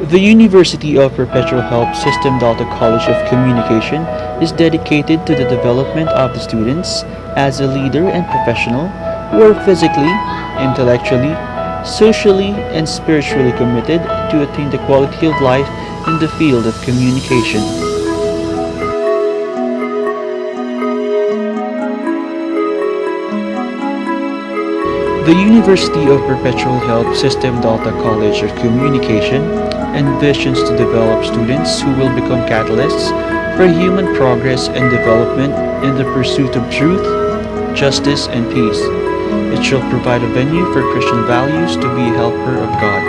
The University of Perpetual Help System Delta College of Communication is dedicated to the development of the students as a leader and professional who are physically, intellectually, socially, and spiritually committed to attain the quality of life in the field of communication. The University of Perpetual Help System Delta College of Communication envisions to develop students who will become catalysts for human progress and development in the pursuit of truth, justice, and peace. It shall provide a venue for Christian values to be a helper of God.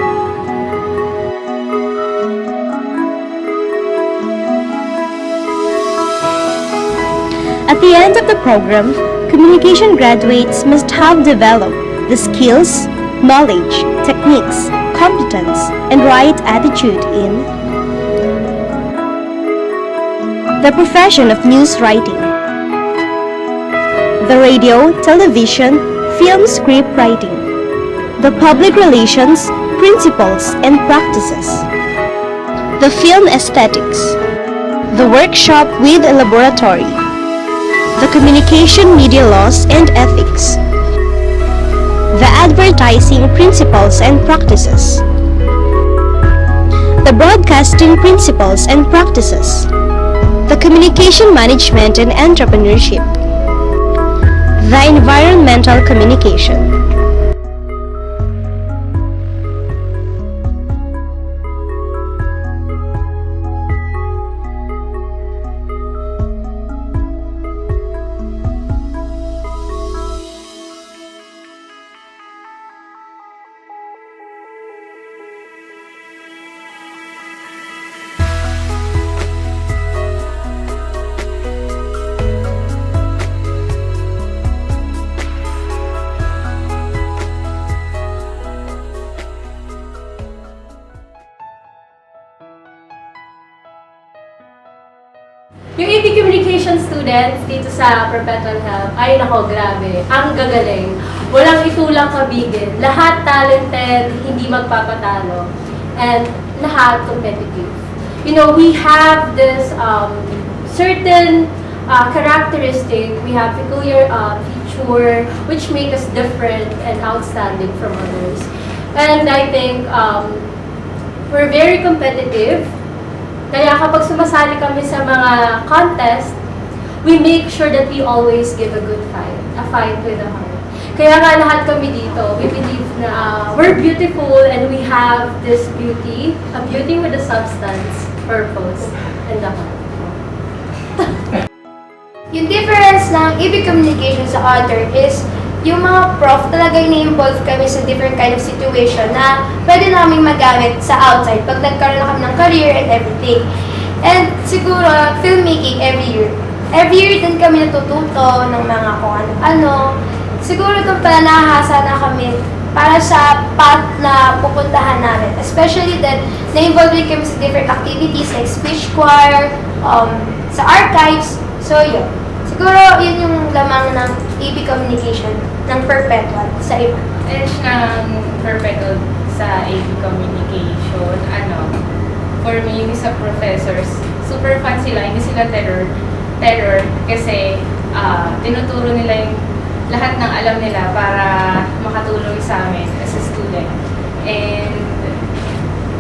At the end of the program, communication graduates must have developed the skills, knowledge, techniques, competence, and right attitude in the profession of news writing, the radio, television, film script writing, the public relations, principles and practices, the film aesthetics, the workshop with a laboratory, the communication media laws and ethics, the advertising principles and practices, the broadcasting principles and practices, the communication management and entrepreneurship, the environmental communication. Yung AP Communication students dito sa Perpetual Help, ay nako, grabe, ang gagaling. Walang itulang kabigin. Lahat talented, hindi magpapatalo. And lahat competitive. You know, we have this certain characteristic, we have peculiar feature which make us different and outstanding from others. And I think we're very competitive. Kaya kapag sumasali kami sa mga contest, we make sure that we always give a good fight, a fight with a heart. Kaya nga lahat kami dito, we believe na we're beautiful and we have this beauty, a beauty with a substance, purpose, and the heart. Yung difference ng AP Communication sa other is yung mga prof talaga ini-involve kami sa different kind of situation na pwede namin magamit sa outside pag nagkaroon na kami ng career and everything. And siguro, filmmaking every year. Every year din kami natututo ng mga kung ano-ano. Siguro doon pala nahahasa na kami para sa path na pupuntahan namin. Especially that na-involve din kami sa different activities like speech choir, sa archives. So yun. Siguro yun yung lamang ng AP Communication ng Perpetual sa iba. Edge ng Perpetual sa AP Communication, for me, yung sa professors, super fan sila, hindi sila terror kasi tinuturo nila yung lahat ng alam nila para makatulong sa amin as a student. And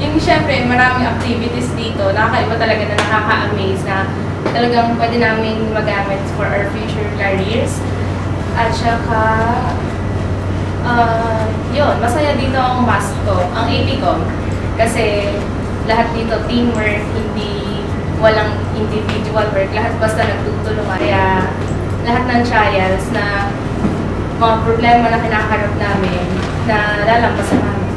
yung syempre, maraming activities dito, nakakaiba talaga na nakaka-amaze na talagang pwede namin magamit for our future careers. At saka, yun, masaya dito ang mask ko, ang AP ko. Kasi lahat dito teamwork, hindi walang individual work, lahat basta nagtutulungan. Kaya lahat ng trials na mga problema na kinakarap namin, na lalampasan namin.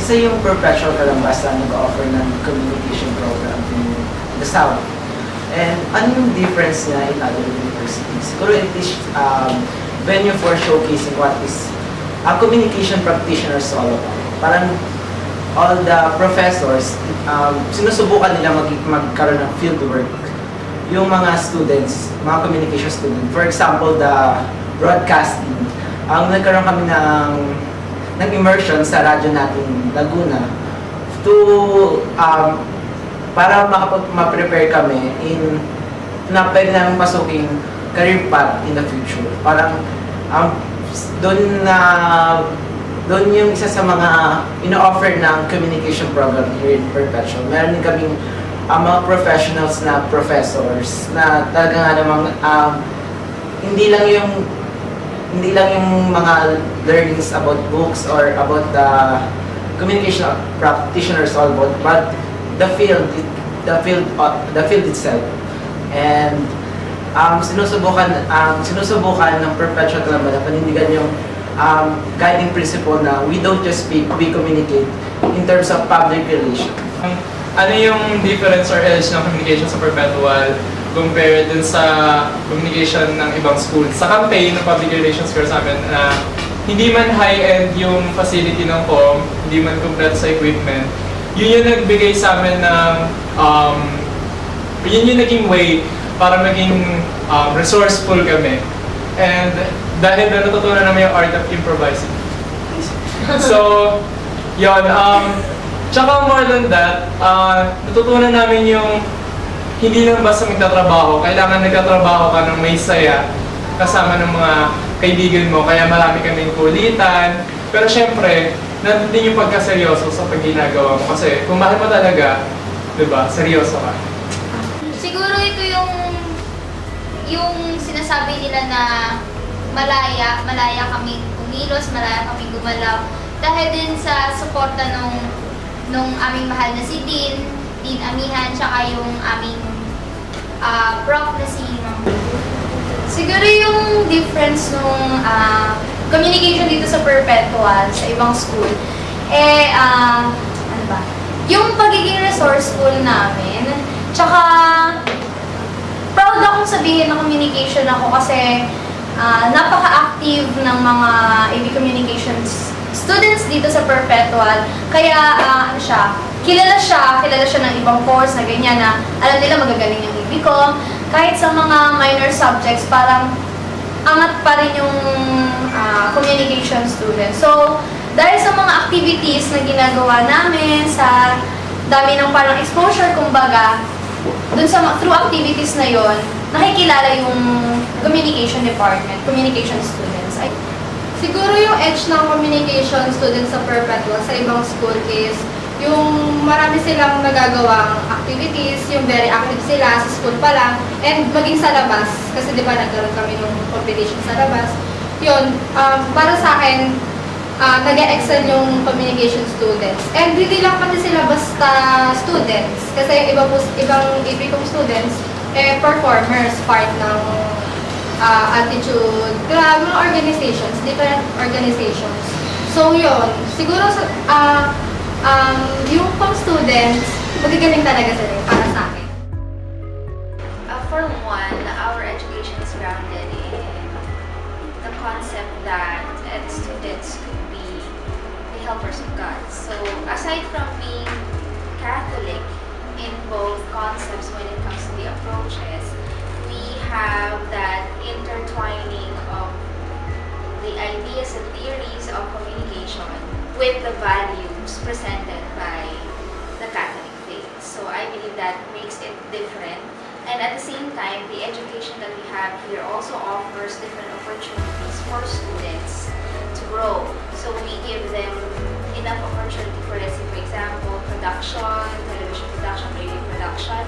Isa yung Perpetual Kalambasa nag-offer ng communication program in the South. And ano yung difference niya in other universities? Siguro it is venue for showcasing what is a communication practitioners all about. Parang all the professors, sinusubukan nila magkaroon ng field work. Yung mga students, mga communication students, for example, the broadcasting, nagkaroon kami ng nag-immersion sa radyo natin Laguna to para ma-prepare kami in na pwede namin pasuking career path in the future. Parang doon doon yung isa sa mga ino-offer ng communication program here in Perpetual. Meron din kaming mga professionals na professors na talaga nga namang hindi lang yung mga learnings about books or about the communication practitioners all about, but the field itself. And sinusubukan ng Perpetual naman na panindigan yung guiding principle na we don't just speak, we communicate in terms of public relations. Ano yung difference or edge ng communication sa Perpetual compared dun sa communication ng ibang school? Sa campaign ng public relations course sa amin, hindi man high-end yung facility ng COM, hindi man complete sa equipment, yun yung nagbigay sa amin ng, yun yung naging way para maging resourceful kami. And dahil na natutunan namin yung art of improvising. So, yun. Tsaka more than that, natutunan namin yung hindi lang basta magtatrabaho, kailangan nagtatrabaho ka ng may saya kasama ng mga kaibigan mo, kaya marami kaming kulitan. Pero syempre, nandun din yung pagkaseryoso sa pagginagawa mo kasi kung mahal mo talaga, diba, seryoso ka. Siguro ito yung sinasabi nila na malaya kaming kumilos, malaya kaming gumalaw. Dahil din sa suporta nung aming mahal na si Dean Amihan, tsaka yung aming prof na si Ma'am. Siguro yung difference nung communication dito sa Perpetual sa ibang school, ano ba? Yung pagiging resourceful namin, tsaka proud akong sabihin na communication ako kasi napaka-active ng mga AV Communications students dito sa Perpetual. Kaya ano siya, kilala siya ng ibang course na ganyan na alam nila magagaling yung AV Com. Kahit sa mga minor subjects, parang angat pa rin yung communication students. So, dahil sa mga activities na ginagawa namin, sa dami ng parang exposure, kumbaga, through activities na yon, nakikilala yung communication department, communication students. Siguro yung edge ng communication students sa Perpetual sa ibang school is yung marami silang nagagawang activities, yung very active sila sa school pa lang, and maging sa labas, kasi di ba nagkaroon kami ng competition sa labas. Yun, para sa akin, nag-excel yung communication students. And hindi lang pati sila basta students, kasi yung ibang APCOM students, performers, part ng attitude, mga organizations, different organizations. So yun, siguro yung pang students, magagaling talaga sila para sa akin. For one, our education is grounded in the concept that students could be the helpers of God. So aside from being Catholic in both concepts when it comes to the approaches, we have that intertwining of the ideas and theories of communication with the values presented by the Catholic faith. So I believe that makes it different. And at the same time, the education that we have here also offers different opportunities for students to grow. So we give them enough opportunity for, let's say, for example, production, television production, radio production,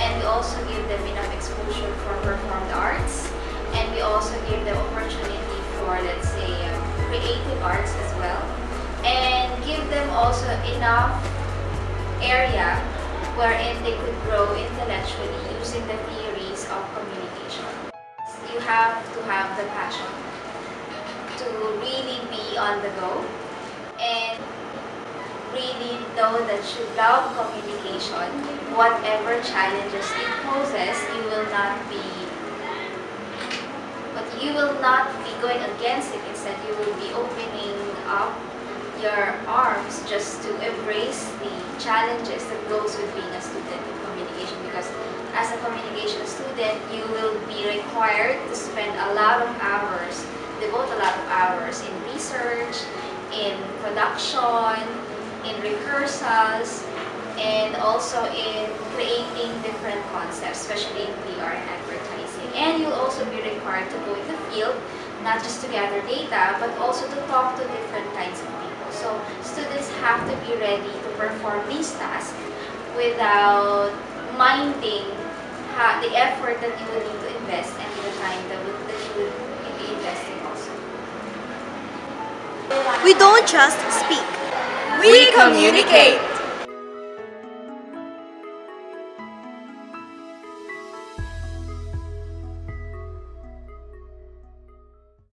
and we also give them enough exposure for performed arts, and we also give them opportunity for, let's say, creative arts as well, and give them also enough area wherein they could grow intellectually using the theories of communication. You have to have the passion to really be on the go and really know that you love communication. Whatever challenges it poses, you will not be going against it. Instead, you will be opening up your arms just to embrace the challenges that goes with being a student in communication, because as a communication student, you will be required to spend a lot of hours, devote a lot of hours in research, in production, in rehearsals, and also in creating different concepts, especially in PR and advertising. And you'll also be required to go in the field, not just to gather data, but also to talk to different kinds of people. So students have to be ready to perform these tasks without minding the effort that you will need to invest and the time that you will be investing also. We don't just speak. We communicate.